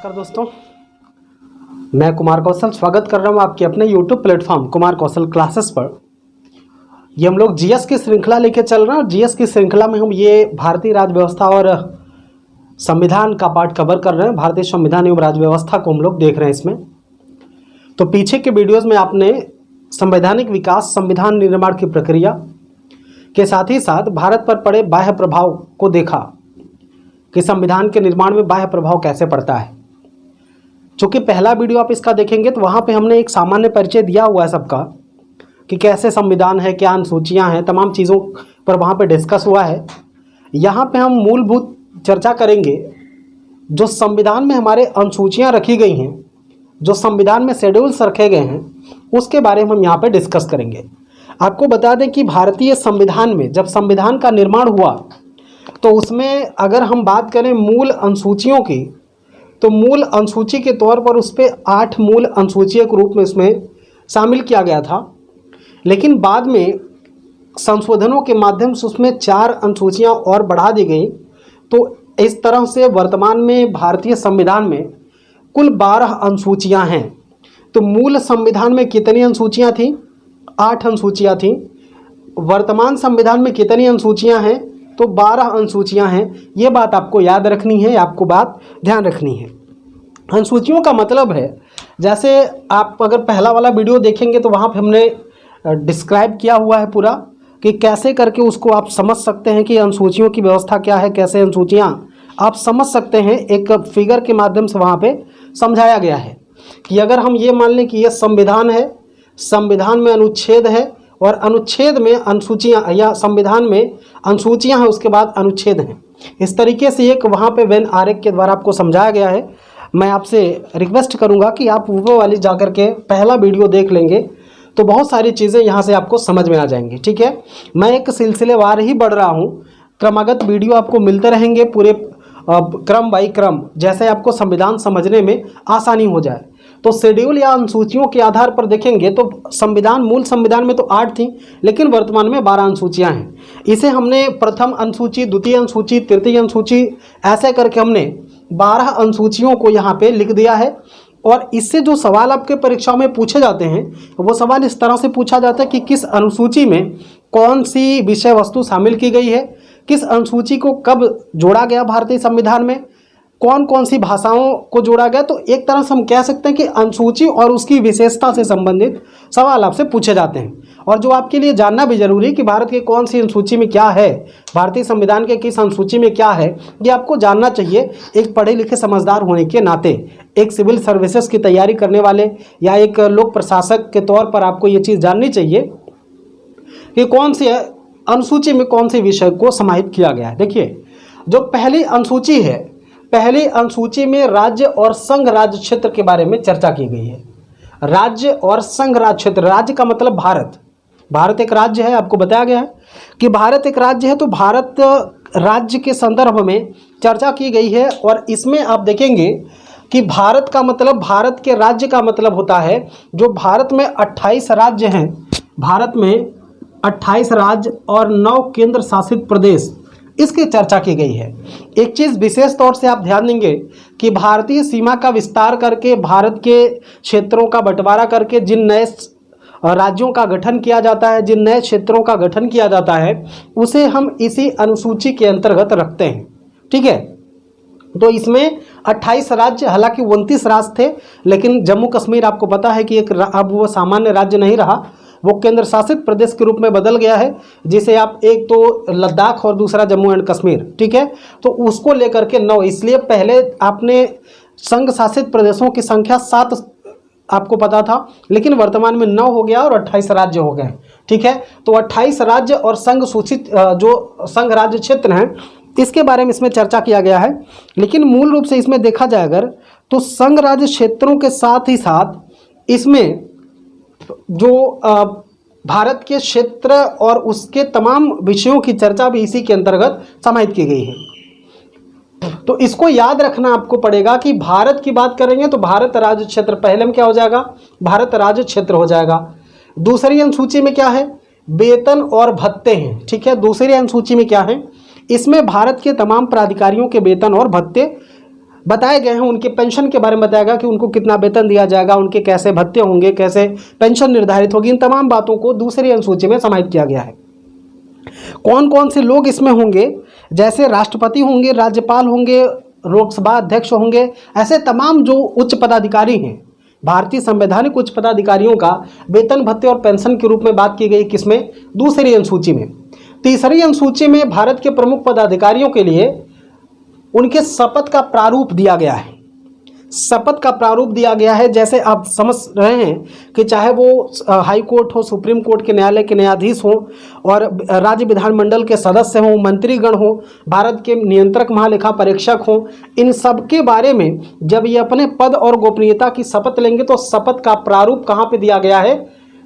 नमस्कार दोस्तों, मैं कुमार कौशल स्वागत कर रहा हूं आपके अपने YouTube प्लेटफॉर्म कुमार कौशल क्लासेस पर। ये हम लोग जीएस की श्रृंखला लेके चल रहे हैं और जीएस की श्रृंखला में हम ये भारतीय राज्य व्यवस्था और संविधान का पार्ट कवर कर रहे हैं। भारतीय संविधान एवं राज्य व्यवस्था को हम लोग देख रहे हैं इसमें। तो पीछे के वीडियोज़ में आपने संवैधानिक विकास, संविधान निर्माण की प्रक्रिया के साथ ही साथ भारत पर पड़े बाह्य प्रभाव को देखा कि संविधान के निर्माण में बाह्य प्रभाव कैसे पड़ता है। चूँकि पहला वीडियो आप इसका देखेंगे तो वहाँ पे हमने एक सामान्य परिचय दिया हुआ है सबका कि कैसे संविधान है, क्या अनुसूचियाँ हैं, तमाम चीज़ों पर वहाँ पे डिस्कस हुआ है। यहाँ पे हम मूलभूत चर्चा करेंगे जो संविधान में हमारे अनुसूचियाँ रखी गई हैं, जो संविधान में शेड्यूल्स रखे गए हैं, उसके बारे में हम यहाँ पे डिस्कस करेंगे। आपको बता दें कि भारतीय संविधान में जब संविधान का निर्माण हुआ तो उसमें अगर हम बात करें मूल अनुसूचियों की, तो मूल अनुसूची के तौर पर उस पर 8 मूल अनुसूचियों के रूप में उसमें शामिल किया गया था। लेकिन बाद में संशोधनों के माध्यम से उसमें 4 अनुसूचियाँ और बढ़ा दी गई। तो इस तरह से वर्तमान में भारतीय संविधान में कुल 12 अनुसूचियाँ हैं। तो मूल संविधान में कितनी अनुसूचियाँ थीं? 8 अनुसूचियाँ थीं। वर्तमान संविधान में कितनी अनुसूचियाँ हैं? तो 12 अनुसूचियाँ हैं। ये बात आपको याद रखनी है, आपको बात ध्यान रखनी है। अनुसूचियों का मतलब है, जैसे आप अगर पहला वाला वीडियो देखेंगे तो वहाँ पे हमने डिस्क्राइब किया हुआ है पूरा कि कैसे करके उसको आप समझ सकते हैं कि अनुसूचियों की व्यवस्था क्या है, कैसे अनुसूचियाँ आप समझ सकते हैं। एक फिगर के माध्यम से वहाँ पे समझाया गया है कि अगर हम ये मान लें कि ये संविधान है, संविधान में अनुच्छेद है और अनुच्छेद में अनुसूचियाँ, या संविधान में अनुसूचियाँ हैं उसके बाद अनुच्छेद हैं। इस तरीके से एक वहाँ पे वेन आरेख के द्वारा आपको समझाया गया है। मैं आपसे रिक्वेस्ट करूँगा कि आप वो वाली जाकर के पहला वीडियो देख लेंगे तो बहुत सारी चीज़ें यहाँ से आपको समझ में आ जाएंगी। ठीक है, मैं एक सिलसिलेवार ही बढ़ रहा हूँ, क्रमागत वीडियो आपको मिलते रहेंगे पूरे क्रम बाई क्रम, जैसे आपको संविधान समझने में आसानी हो जाए। तो शेड्यूल या अनुसूचियों के आधार पर देखेंगे तो संविधान, मूल संविधान में तो 8 थी, लेकिन वर्तमान में 12 अनुसूचियाँ हैं। इसे हमने प्रथम अनुसूची, द्वितीय अनुसूची, तृतीय अनुसूची, ऐसे करके हमने 12 अनुसूचियों को यहाँ पे लिख दिया है। और इससे जो सवाल आपके परीक्षाओं में पूछे जाते हैं वो सवाल इस तरह से पूछा जाता है कि किस अनुसूची में कौन सी विषय वस्तु शामिल की गई है, किस अनुसूची को कब जोड़ा गया भारतीय संविधान में, कौन कौन सी भाषाओं को जोड़ा गया। तो एक तरह से हम कह सकते हैं कि अनुसूची और उसकी विशेषता से संबंधित सवाल आपसे पूछे जाते हैं। और जो आपके लिए जानना भी जरूरी है कि भारत के कौन सी अनुसूची में क्या है, भारतीय संविधान के किस अनुसूची में क्या है, ये आपको जानना चाहिए एक पढ़े लिखे समझदार होने के नाते। एक सिविल सर्विसेज की तैयारी करने वाले या एक लोक प्रशासक के तौर पर आपको ये चीज़ जाननी चाहिए कि कौन सी अनुसूची में कौन से विषय को समाहित किया गया है। देखिए, जो पहली अनुसूची है, पहली अनुसूची में राज्य और संघ राज्य क्षेत्र के बारे में चर्चा की गई है। राज्य और संघ राज्य क्षेत्र, राज्य का मतलब भारत, भारत एक राज्य है। आपको बताया गया है कि भारत एक राज्य है, तो भारत राज्य के संदर्भ में चर्चा की गई है। और इसमें आप देखेंगे कि भारत का मतलब, भारत के राज्य का मतलब होता है जो भारत में 28 राज्य हैं, भारत में 28 राज्य और 9 केंद्र शासित प्रदेश, इसकी चर्चा की गई है। एक चीज़ विशेष तौर से आप ध्यान देंगे कि भारतीय सीमा का विस्तार करके, भारत के क्षेत्रों का बंटवारा करके जिन नए राज्यों का गठन किया जाता है, जिन नए क्षेत्रों का गठन किया जाता है, उसे हम इसी अनुसूची के अंतर्गत रखते हैं। ठीक है, तो इसमें 28 राज्य, हालांकि 29 राज्य थे, लेकिन जम्मू कश्मीर आपको पता है कि एक अब वो सामान्य राज्य नहीं रहा, वो केंद्र शासित प्रदेश के रूप में बदल गया है, जिसे आप, एक तो लद्दाख और दूसरा जम्मू एंड कश्मीर। ठीक है, तो उसको लेकर के 9, इसलिए पहले आपने संघ शासित प्रदेशों की संख्या 7 आपको पता था, लेकिन वर्तमान में 9 हो गया और 28 राज्य हो गए। ठीक है, तो 28 राज्य और संघ सूचित जो संघ राज्य क्षेत्र हैं, इसके बारे में इसमें चर्चा किया गया है। लेकिन मूल रूप से इसमें देखा जाए अगर, तो संघ राज्य क्षेत्रों के साथ ही साथ इसमें जो भारत के क्षेत्र और उसके तमाम विषयों की चर्चा भी इसी के अंतर्गत समाहित की गई है। तो इसको याद रखना आपको पड़ेगा कि भारत की बात करेंगे तो भारत राज्य क्षेत्र पहले में क्या हो जाएगा, भारत राज्य क्षेत्र हो जाएगा। दूसरी अनुसूची में क्या है, वेतन और भत्ते हैं। ठीक है, दूसरी अनुसूची में क्या है, इसमें भारत के तमाम प्राधिकारियों के वेतन और भत्ते बताए गए हैं, उनके पेंशन के बारे में बताया गया कि उनको कितना वेतन दिया जाएगा, उनके कैसे भत्ते होंगे, कैसे पेंशन निर्धारित होगी, इन तमाम बातों को दूसरी अनुसूची में समाहित किया गया है। कौन कौन से लोग इसमें होंगे, जैसे राष्ट्रपति होंगे, राज्यपाल होंगे, लोकसभा अध्यक्ष होंगे, ऐसे तमाम जो उच्च पदाधिकारी हैं, भारतीय संवैधानिक उच्च पदाधिकारियों का वेतन भत्ते और पेंशन के रूप में बात की गई। किसमें? दूसरी अनुसूची में। तीसरी अनुसूची में भारत के प्रमुख पदाधिकारियों के लिए उनके शपथ का प्रारूप दिया गया है। शपथ का प्रारूप दिया गया है, जैसे आप समझ रहे हैं कि चाहे वो हाई कोर्ट हो, सुप्रीम कोर्ट के न्यायालय के न्यायाधीश हों, और राज्य विधानमंडल के सदस्य हों, मंत्रीगण हों, भारत के नियंत्रक महालेखा परीक्षक हों, इन सब के बारे में जब ये अपने पद और गोपनीयता की शपथ लेंगे तो शपथ का प्रारूप कहाँ पे दिया गया है?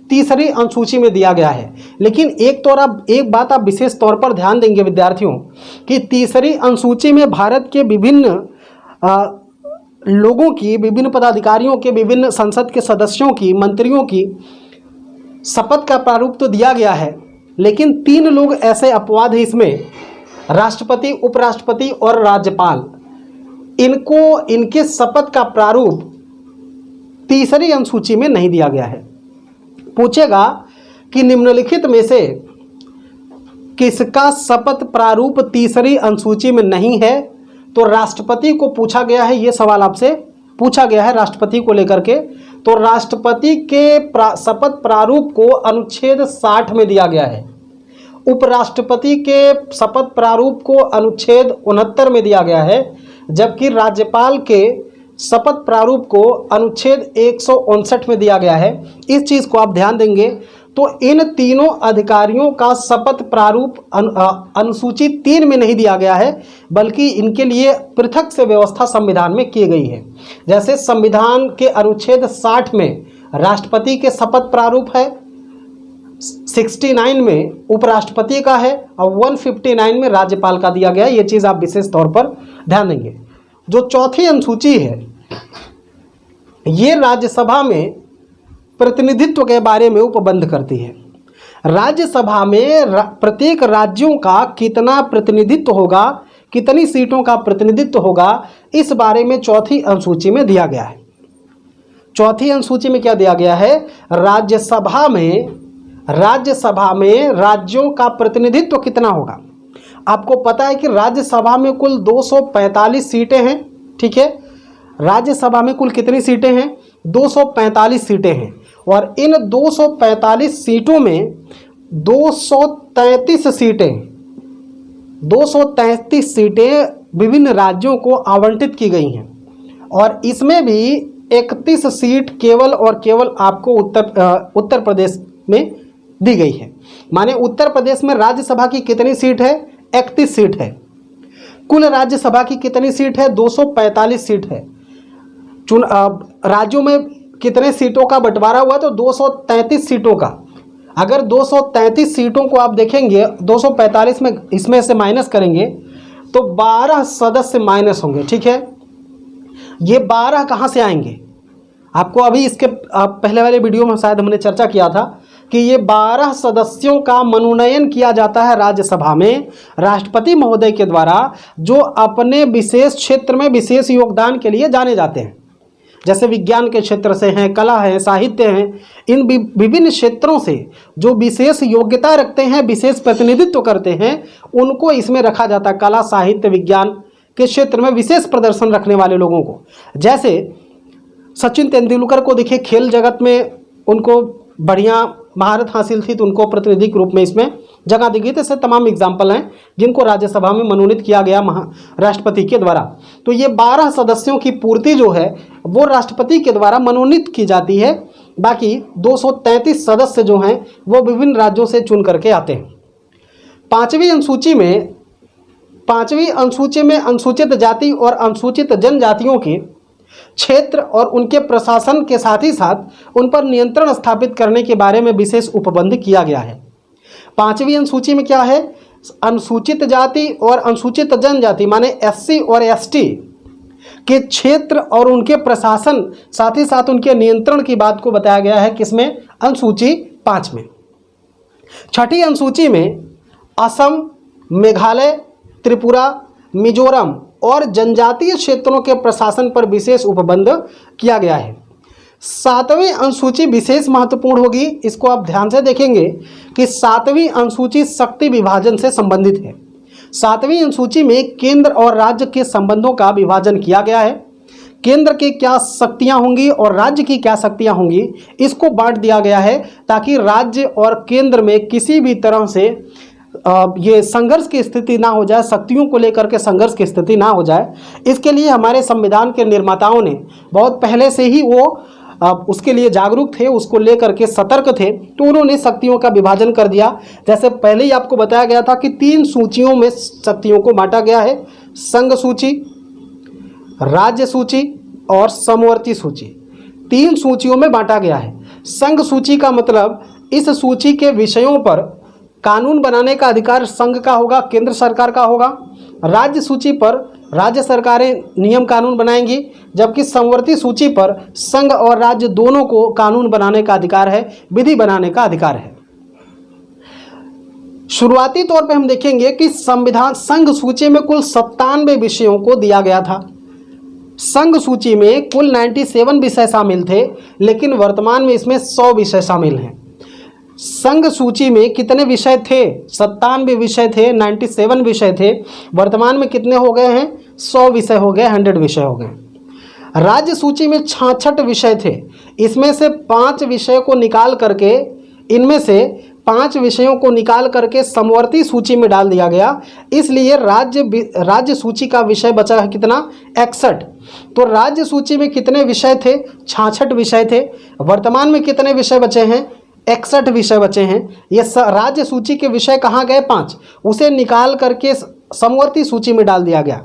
तीसरी अनुसूची में दिया गया है। लेकिन एक बात आप विशेष तौर पर ध्यान देंगे विद्यार्थियों, कि तीसरी अनुसूची में भारत के विभिन्न लोगों की, विभिन्न पदाधिकारियों के, विभिन्न संसद के सदस्यों की, मंत्रियों की शपथ का प्रारूप तो दिया गया है, लेकिन 3 लोग ऐसे अपवाद हैं इसमें, राष्ट्रपति, उपराष्ट्रपति और राज्यपाल। इनके शपथ का प्रारूप तीसरी अनुसूची में नहीं दिया गया है। पूछेगा कि निम्नलिखित में से किसका शपथ प्रारूप तीसरी अनुसूची में नहीं है, तो राष्ट्रपति को पूछा गया है। ये सवाल आपसे पूछा गया है राष्ट्रपति को लेकर के। तो राष्ट्रपति के शपथ प्रारूप को अनुच्छेद 60 में दिया गया है। उपराष्ट्रपति के शपथ प्रारूप को अनुच्छेद 69 में दिया गया है, जबकि राज्यपाल के शपथ प्रारूप को अनुच्छेद 159 में दिया गया है। इस चीज़ को आप ध्यान देंगे तो इन तीनों अधिकारियों का शपथ प्रारूप अनुसूची 3 में नहीं दिया गया है, बल्कि इनके लिए पृथक से व्यवस्था संविधान में की गई है। जैसे संविधान के अनुच्छेद 60 में राष्ट्रपति के शपथ प्रारूप है, 69 में उपराष्ट्रपति का है और 159 में राज्यपाल का दिया गया है। ये चीज़ आप विशेष तौर पर ध्यान देंगे। जो चौथी अनुसूची है, ये राज्यसभा में प्रतिनिधित्व के बारे में उपबंध करती है। राज्यसभा में प्रत्येक राज्यों का कितना प्रतिनिधित्व होगा, कितनी सीटों का प्रतिनिधित्व होगा, इस बारे में चौथी अनुसूची में दिया गया है। चौथी अनुसूची में क्या दिया गया है? राज्यसभा में राज्यों का प्रतिनिधित्व कितना होगा। आपको पता है कि राज्यसभा में कुल 245 सीटें हैं, ठीक है। राज्यसभा में कुल कितनी सीटें हैं? 245 सीटें हैं, और इन 245 सीटों में 233 सीटें विभिन्न राज्यों को आवंटित की गई हैं, और इसमें भी 31 सीट केवल और केवल आपको उत्तर प्रदेश में दी गई है। माने उत्तर प्रदेश में राज्यसभा की कितनी सीट है? 31 सीट है। कुल राज्यसभा की कितनी सीट है? 245 सीट है। राज्यों में कितने सीटों का बंटवारा हुआ? तो 233 सीटों का। अगर 233 सीटों को आप देखेंगे, 245 में इसमें से माइनस करेंगे तो 12 सदस्य माइनस होंगे, ठीक है। ये 12 कहाँ से आएंगे? आपको अभी इसके पहले वाले वीडियो में शायद हमने चर्चा किया था कि ये 12 सदस्यों का मनोनयन किया जाता है राज्यसभा में राष्ट्रपति महोदय के द्वारा, जो अपने विशेष क्षेत्र में विशेष योगदान के लिए जाने जाते हैं। जैसे विज्ञान के क्षेत्र से हैं, कला है, साहित्य हैं, इन विभिन्न क्षेत्रों से जो विशेष योग्यता रखते हैं, विशेष प्रतिनिधित्व करते हैं, उनको इसमें रखा जाता है। कला, साहित्य, विज्ञान के क्षेत्र में विशेष प्रदर्शन रखने वाले लोगों को। जैसे सचिन तेंदुलकर को देखिए, खेल जगत में उनको बढ़िया महारत हासिल थी, तो उनको प्रतिनिधि के रूप में इसमें जगह दी गई। तो ऐसे तमाम एग्जाम्पल हैं जिनको राज्यसभा में मनोनीत किया गया राष्ट्रपति के द्वारा। तो ये 12 सदस्यों की पूर्ति जो है वो राष्ट्रपति के द्वारा मनोनीत की जाती है। बाकी 233 सदस्य जो हैं वो विभिन्न राज्यों से चुन करके आते हैं। पांचवी अनुसूची में अनुसूचित जाति और अनुसूचित जनजातियों के क्षेत्र और उनके प्रशासन के साथ ही साथ उन पर नियंत्रण स्थापित करने के बारे में विशेष उपबंध किया गया है। पांचवी अनुसूची में क्या है? अनुसूचित जाति और अनुसूचित जनजाति माने SC और ST के क्षेत्र और उनके प्रशासन, साथ ही साथ उनके नियंत्रण की बात को बताया गया है। किसमें? अनुसूची 5 में। छठी अनुसूची में असम, मेघालय, त्रिपुरा, मिजोरम और जनजातीय क्षेत्रों के प्रशासन पर विशेष उपबंध किया गया है। 7वीं अनुसूची विशेष महत्वपूर्ण होगी, इसको आप ध्यान से देखेंगे कि 7वीं अनुसूची शक्ति विभाजन से संबंधित है। 7वीं अनुसूची में केंद्र और राज्य के संबंधों का विभाजन किया गया है। केंद्र की क्या शक्तियां होंगी और राज्य की क्या शक्तियां होंगी, इसको बांट दिया गया है ताकि राज्य और केंद्र में किसी भी तरह से ये संघर्ष की स्थिति ना हो जाए, शक्तियों को लेकर के संघर्ष की स्थिति ना हो जाए। इसके लिए हमारे संविधान के निर्माताओं ने बहुत पहले से ही वो उसके लिए जागरूक थे, उसको लेकर के सतर्क थे, तो उन्होंने शक्तियों का विभाजन कर दिया। जैसे पहले ही आपको बताया गया था कि 3 सूचियों में शक्तियों को बांटा गया है, संघ सूची, राज्य सूची और समवर्ती सूची। 3 सूचियों में बांटा गया है। संघ सूची का मतलब इस सूची के विषयों पर कानून बनाने का अधिकार संघ का होगा, केंद्र सरकार का होगा। राज्य सूची पर राज्य सरकारें नियम कानून बनाएंगी, जबकि समवर्ती सूची पर संघ और राज्य दोनों को कानून बनाने का अधिकार है, विधि बनाने का अधिकार है। शुरुआती तौर पे हम देखेंगे कि संविधान संघ सूची में कुल 97 विषयों को दिया गया था। संघ सूची में कुल 97 विषय शामिल थे, लेकिन वर्तमान में इसमें 100 विषय शामिल हैं। संघ सूची में कितने विषय थे? 97 विषय थे, 97 विषय थे। वर्तमान में कितने हो गए हैं? 100 विषय हो गए, 100 विषय हो गए। राज्य सूची में 66 विषय थे। इसमें से 5 विषय को निकाल करके, इनमें से 5 विषयों को निकाल करके समवर्ती सूची में डाल दिया गया। इसलिए राज्य सूची का विषय बचा है कितना? 61। तो राज्य सूची में कितने विषय थे? 66 विषय थे। वर्तमान में कितने विषय बचे हैं? 61 विषय बचे हैं। ये राज्य सूची के विषय कहाँ गए? 5। उसे निकाल करके समवर्ती सूची में डाल दिया गया।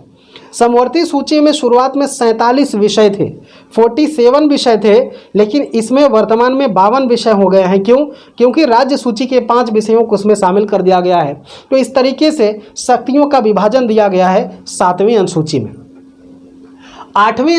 समवर्ती सूची में शुरुआत में 47 विषय थे, 47 विषय थे, लेकिन इसमें वर्तमान में 52 विषय हो गए हैं। क्यों? क्योंकि राज्य सूची के 5 विषयों को उसमें शामिल कर दिया गया है। तो इस तरीके से शक्तियों का विभाजन दिया गया है 7वीं अनुसूची में। 8वीं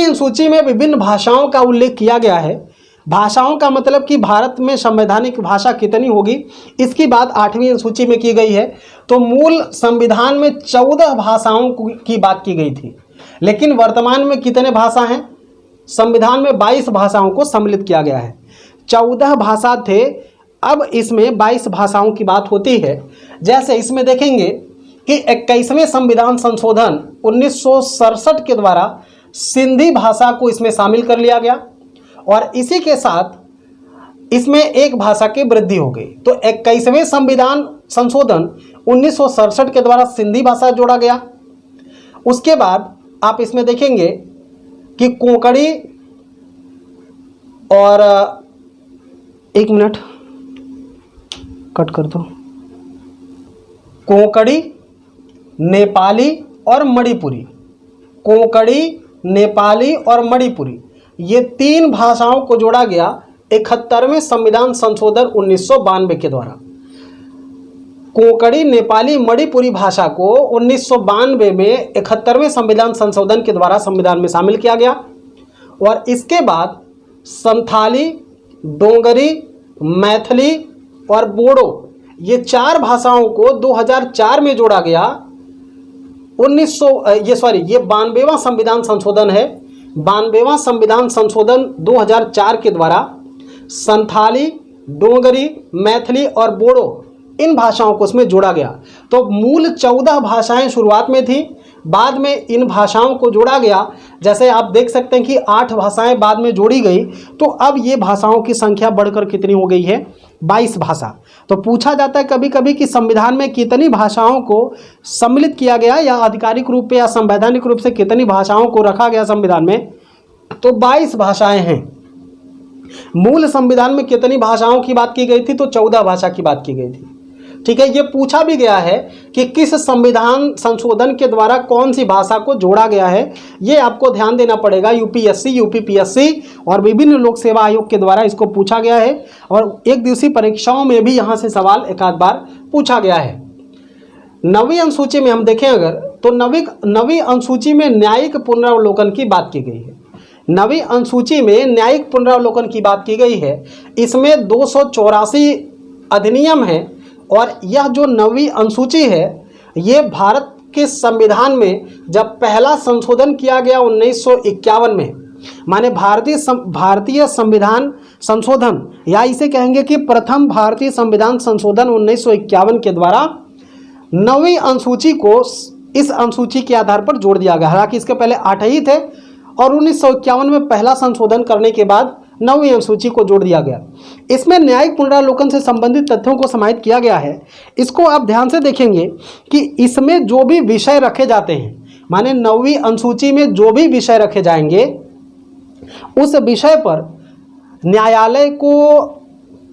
अनुसूची में विभिन्न भाषाओं का उल्लेख किया गया है। भाषाओं का मतलब कि भारत में संवैधानिक भाषा कितनी होगी, इसकी बात 8वीं अनुसूची में की गई है। तो मूल संविधान में 14 भाषाओं की बात की गई थी, लेकिन वर्तमान में कितने भाषा हैं? संविधान में 22 भाषाओं को सम्मिलित किया गया है। 14 भाषा थे, अब इसमें 22 भाषाओं की बात होती है। जैसे इसमें देखेंगे कि 21वें संविधान संशोधन 1967 के द्वारा सिंधी भाषा को इसमें शामिल कर लिया गया और इसी के साथ इसमें एक भाषा की वृद्धि हो गई। तो 21वें संविधान संशोधन 1967 के द्वारा सिंधी भाषा जोड़ा गया। उसके बाद आप इसमें देखेंगे कि कोंकणी और एक मिनट कट कर दो, कोंकणी, नेपाली और मणिपुरी, कोंकणी, नेपाली और मणिपुरी, ये 3 भाषाओं को जोड़ा गया 71वें संविधान संशोधन 1992 के द्वारा। कोंकणी, नेपाली, मणिपुरी भाषा को 1992 में 71वें संविधान संशोधन के द्वारा संविधान में शामिल किया गया और इसके बाद संथाली, डोंगरी, मैथिली और बोडो, ये 4 भाषाओं को 2004 में जोड़ा गया। ये 92वां संविधान संशोधन है। 92वां संविधान संशोधन 2004 के द्वारा संथाली, डोंगरी, मैथिली और बोडो, इन भाषाओं को उसमें जोड़ा गया। तो मूल 14 भाषाएं शुरुआत में थी, बाद में इन भाषाओं को जोड़ा गया। जैसे आप देख सकते हैं कि 8 भाषाएं बाद में जोड़ी गई, तो अब ये भाषाओं की संख्या बढ़कर कितनी हो गई है? 22 भाषा। तो पूछा जाता है कभी कभी कि संविधान में कितनी भाषाओं को सम्मिलित किया गया या आधिकारिक रूप से या संवैधानिक रूप से कितनी भाषाओं को रखा गया संविधान में? तो 22 भाषाएं हैं। मूल संविधान में कितनी भाषाओं की बात की गई थी? तो 14 भाषा की बात की गई थी। ठीक है, ये पूछा भी गया है कि किस संविधान संशोधन के द्वारा कौन सी भाषा को जोड़ा गया है। ये आपको ध्यान देना पड़ेगा। यूपीएससी, यूपीपीएससी और विभिन्न लोक सेवा आयोग के द्वारा इसको पूछा गया है और एक दिवसीय परीक्षाओं में भी यहाँ से सवाल एक आध बार पूछा गया है। 9वीं अनुसूची में हम देखें अगर, तो 9वीं अनुसूची में न्यायिक पुनरावलोकन की बात की गई है। 9वीं अनुसूची में न्यायिक पुनरावलोकन की बात की गई है। इसमें 284 अधिनियम है और यह जो 9वीं अनुसूची है, ये भारत के संविधान में जब पहला संशोधन किया गया 1951 में, माने भारतीय संविधान संशोधन, या इसे कहेंगे कि प्रथम भारतीय संविधान संशोधन 1951 के द्वारा 9वीं अनुसूची को इस अनुसूची के आधार पर जोड़ दिया गया। हालांकि इसके पहले 8 ही थे और 1951 में पहला संशोधन करने के बाद 9वीं अनुसूची को जोड़ दिया गया। इसमें न्यायिक पुनरावलोकन से संबंधित तथ्यों को समाहित किया गया है। इसको आप ध्यान से देखेंगे कि इसमें जो भी विषय रखे जाते हैं, माने 9वीं अनुसूची में जो भी विषय रखे जाएंगे उस विषय पर न्यायालय को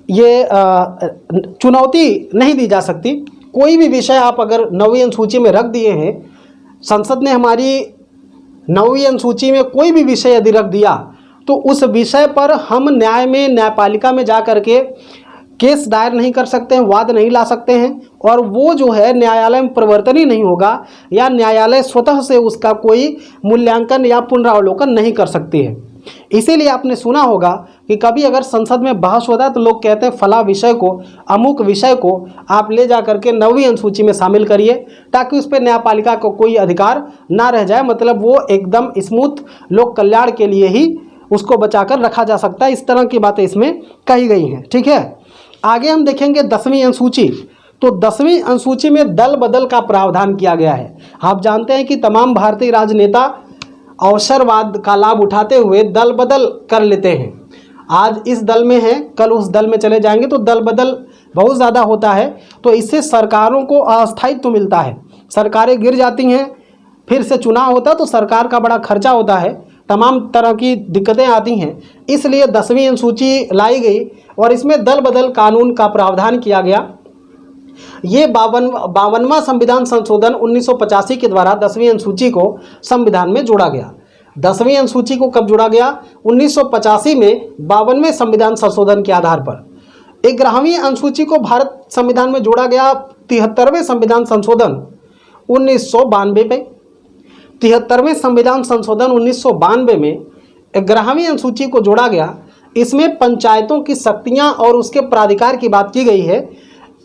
ये चुनौती नहीं दी जा सकती। कोई भी विषय आप अगर 9वीं अनुसूची में रख दिए हैं, संसद ने हमारी 9वीं अनुसूची में कोई भी विषय यदि रख दिया तो उस विषय पर हम न्यायपालिका में जा करके केस दायर नहीं कर सकते हैं, वाद नहीं ला सकते हैं, और वो जो है न्यायालय में प्रवर्तन ही नहीं होगा, या न्यायालय स्वतः से उसका कोई मूल्यांकन या पुनरावलोकन नहीं कर सकती है। इसीलिए आपने सुना होगा कि कभी अगर संसद में बहस होता है तो लोग कहते हैं फला विषय को, अमुक विषय को आप ले जा करके 9वीं अनुसूची में शामिल करिए, ताकि उस पर न्यायपालिका को कोई अधिकार ना रह जाए। मतलब वो एकदम स्मूथ लोक कल्याण के लिए ही उसको बचाकर रखा जा सकता है। इस तरह की बातें इसमें कही गई हैं। ठीक है, आगे हम देखेंगे 10वीं अनुसूची। तो 10वीं अनुसूची में दल बदल का प्रावधान किया गया है। आप जानते हैं कि तमाम भारतीय राजनेता अवसरवाद का लाभ उठाते हुए दल बदल कर लेते हैं। आज इस दल में हैं, कल उस दल में चले जाएंगे, तो दल बदल बहुत ज़्यादा होता है। तो इससे सरकारों को अस्थायित्व मिलता है, सरकारें गिर जाती हैं, फिर से चुनाव होता है तो सरकार का बड़ा खर्चा होता है, तमाम तरह की दिक्कतें आती हैं। इसलिए 10वीं अनुसूची लाई गई और इसमें दल बदल कानून का प्रावधान किया गया। ये 52वां संविधान संशोधन 1985 के द्वारा 10वीं अनुसूची को संविधान में जोड़ा गया। 10वीं अनुसूची को कब जोड़ा गया? 1985 में 52वें संविधान संशोधन के आधार पर। 11वीं अनुसूची को भारत संविधान में जोड़ा गया 73वें संविधान संशोधन 1992 में। 73वें संविधान संशोधन 1992 में 11वीं अनुसूची को जोड़ा गया। इसमें पंचायतों की शक्तियां और उसके प्राधिकार की बात की गई है।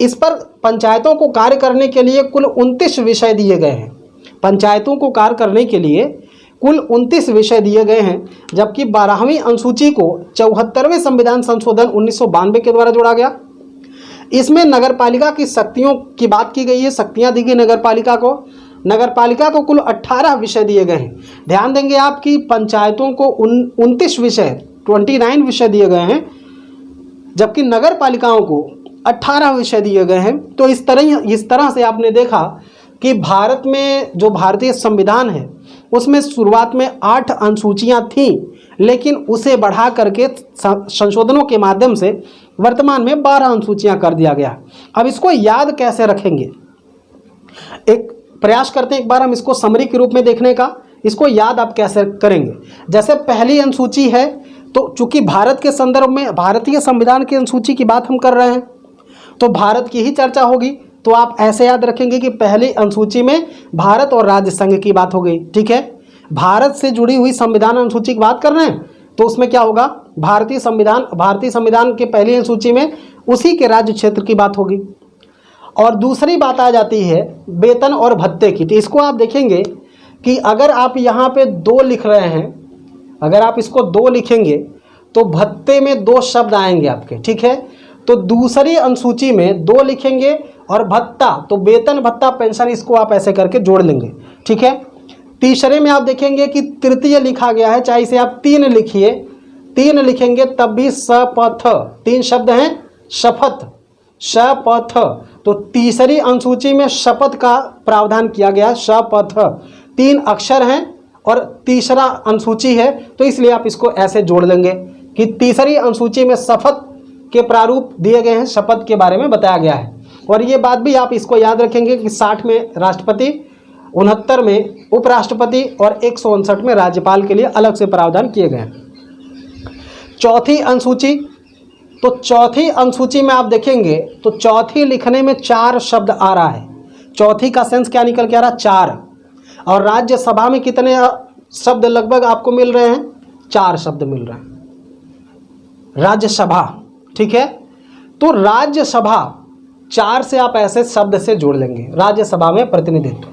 इस पर पंचायतों को कार्य करने के लिए कुल 29 विषय दिए गए हैं। पंचायतों को कार्य करने के लिए कुल 29 विषय दिए गए हैं, जबकि 12वीं अनुसूची को 74वें संविधान संशोधन 1992 के द्वारा जोड़ा गया। इसमें नगरपालिका की शक्तियों की बात की गई है, शक्तियां दी गई नगरपालिका को। नगरपालिका को कुल 18 विषय दिए गए हैं। ध्यान देंगे आप कि पंचायतों को 29 विषय 29 विषय दिए गए हैं, जबकि नगरपालिकाओं को 18 विषय दिए गए हैं। तो इस तरह से आपने देखा कि भारत में जो भारतीय संविधान है उसमें शुरुआत में 8 अनुसूचियां थीं, लेकिन उसे बढ़ा करके संशोधनों के माध्यम से वर्तमान में 12 अनुसूचियां कर दिया गया। अब इसको याद कैसे रखेंगे, एक प्रयास करते हैं। एक बार हम इसको समरी के रूप में देखने का। इसको याद आप कैसे करेंगे? जैसे पहली अनुसूची है, तो चूंकि भारत के संदर्भ में भारतीय संविधान की अनुसूची की बात हम कर रहे हैं तो भारत की ही चर्चा होगी। तो आप ऐसे याद रखेंगे कि पहली अनुसूची में भारत और राज्य संघ की बात हो गई। ठीक है, भारत से जुड़ी हुई संविधान अनुसूची की बात कर रहे हैं तो उसमें क्या होगा? भारतीय संविधान के पहली अनुसूची में उसी के राज्य क्षेत्र की बात होगी। और दूसरी बात आ जाती है वेतन और भत्ते की। तो इसको आप देखेंगे कि अगर आप यहाँ पे 2 लिख रहे हैं, अगर आप इसको 2 लिखेंगे तो भत्ते में 2 शब्द आएंगे आपके। ठीक है, तो दूसरी अनुसूची में 2 लिखेंगे और भत्ता, तो वेतन भत्ता पेंशन, इसको आप ऐसे करके जोड़ लेंगे। ठीक है, तीसरे में आप देखेंगे कि तृतीय लिखा गया है, चाहे इसे आप 3 लिखिए, 3 लिखेंगे तब भी शपथ, 3 शब्द हैं, शपथ, शपथ। तो तीसरी अनुसूची में शपथ का प्रावधान किया गया। शपथ 3 अक्षर हैं और तीसरा अनुसूची है, तो इसलिए आप इसको ऐसे जोड़ लेंगे कि तीसरी अनुसूची में शपथ के प्रारूप दिए गए हैं, शपथ के बारे में बताया गया है। और ये बात भी आप इसको याद रखेंगे कि 60 में राष्ट्रपति, 69 में उपराष्ट्रपति और 159 में राज्यपाल के लिए अलग से प्रावधान किए गए हैं। चौथी अनुसूची, तो चौथी अनुसूची में आप देखेंगे तो चौथी लिखने में 4 शब्द आ रहा है। चौथी का सेंस क्या निकल के आ रहा है? 4। और राज्यसभा में कितने शब्द लगभग आपको मिल रहे हैं? 4 शब्द मिल रहे हैं, राज्यसभा। ठीक है, तो राज्यसभा 4 से आप ऐसे शब्द से जोड़ लेंगे, राज्यसभा में प्रतिनिधित्व।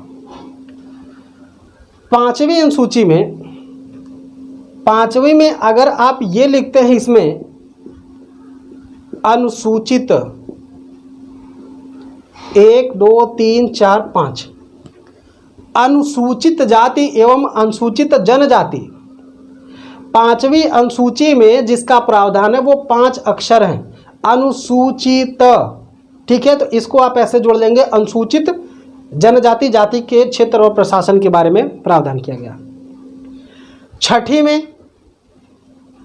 पांचवी में अगर आप ये लिखते हैं इसमें अनुसूचित 1 2 3 4 5 अनुसूचित जाति एवं अनुसूचित जनजाति, पांचवी अनुसूची में जिसका प्रावधान है वो 5 अक्षर हैं, अनुसूचित। ठीक है, तो इसको आप ऐसे जोड़ लेंगे, अनुसूचित जनजाति जाति के क्षेत्र और प्रशासन के बारे में प्रावधान किया गया। छठी में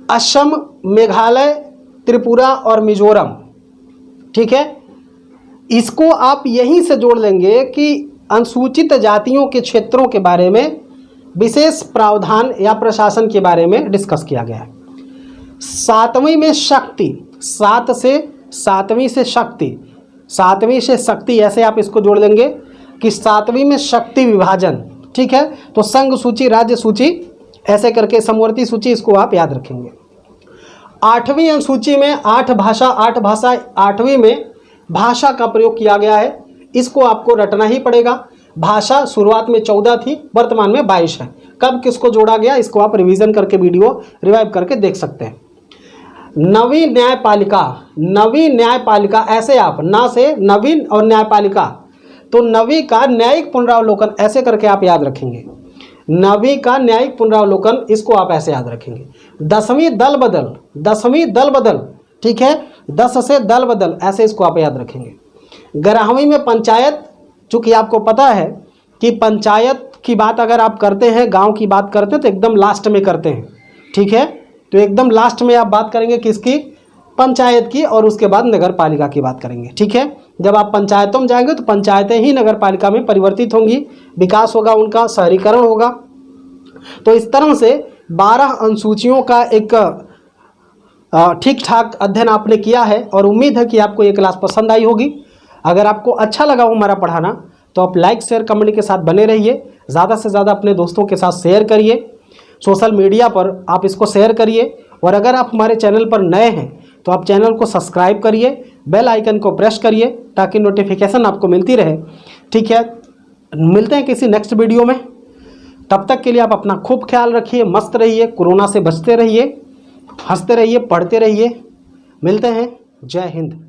असम, मेघालय, त्रिपुरा और मिजोरम। ठीक है, इसको आप यहीं से जोड़ लेंगे कि अनुसूचित जातियों के क्षेत्रों के बारे में विशेष प्रावधान या प्रशासन के बारे में डिस्कस किया गया है। सातवीं में शक्ति, सातवीं से शक्ति, ऐसे आप इसको जोड़ लेंगे कि सातवीं में शक्ति विभाजन। ठीक है, तो संघ सूची, राज्य सूची, ऐसे करके समवर्ती सूची, इसको आप याद रखेंगे। आठवीं अनुसूची में 8 भाषा, आठवीं में भाषा का प्रयोग किया गया है, इसको आपको रटना ही पड़ेगा। भाषा शुरुआत में 14 थी, वर्तमान में 22 है। कब किसको जोड़ा गया, इसको आप रिवीजन करके वीडियो रिवाइव करके देख सकते हैं। नवीं न्यायपालिका, ऐसे आप ना से नवीन और न्यायपालिका, तो नवी का न्यायिक पुनरावलोकन, ऐसे करके आप याद रखेंगे। नवी का न्यायिक पुनरावलोकन, इसको आप ऐसे याद रखेंगे। 10वीं दल बदल, ठीक है, 10 से दल बदल, ऐसे इसको आप याद रखेंगे। 11वीं में पंचायत, चूंकि आपको पता है कि पंचायत की बात अगर आप करते हैं, गांव की बात करते हैं तो एकदम लास्ट में करते हैं। ठीक है, तो एकदम लास्ट में आप बात करेंगे किसकी, पंचायत की, और उसके बाद नगर पालिका की बात करेंगे। ठीक है, जब आप पंचायतों में जाएंगे तो पंचायतें ही नगर पालिका में परिवर्तित होंगी, विकास होगा, उनका शहरीकरण होगा। तो इस तरह से 12 अनुसूचियों का एक ठीक ठाक अध्ययन आपने किया है, और उम्मीद है कि आपको ये क्लास पसंद आई होगी। अगर आपको अच्छा लगा हो हमारा पढ़ाना तो आप लाइक शेयर कमेंट के साथ बने रहिए, ज़्यादा से ज़्यादा अपने दोस्तों के साथ शेयर करिए, सोशल मीडिया पर आप इसको शेयर करिए। और अगर आप हमारे चैनल पर नए हैं तो आप चैनल को सब्सक्राइब करिए, बेल आइकन को प्रेस करिए ताकि नोटिफिकेशन आपको मिलती रहे। ठीक है, मिलते हैं किसी नेक्स्ट वीडियो में, तब तक के लिए आप अपना खूब ख्याल रखिए, मस्त रहिए, कोरोना से बचते रहिए, हंसते रहिए, पढ़ते रहिए। मिलते हैं, जय हिंद।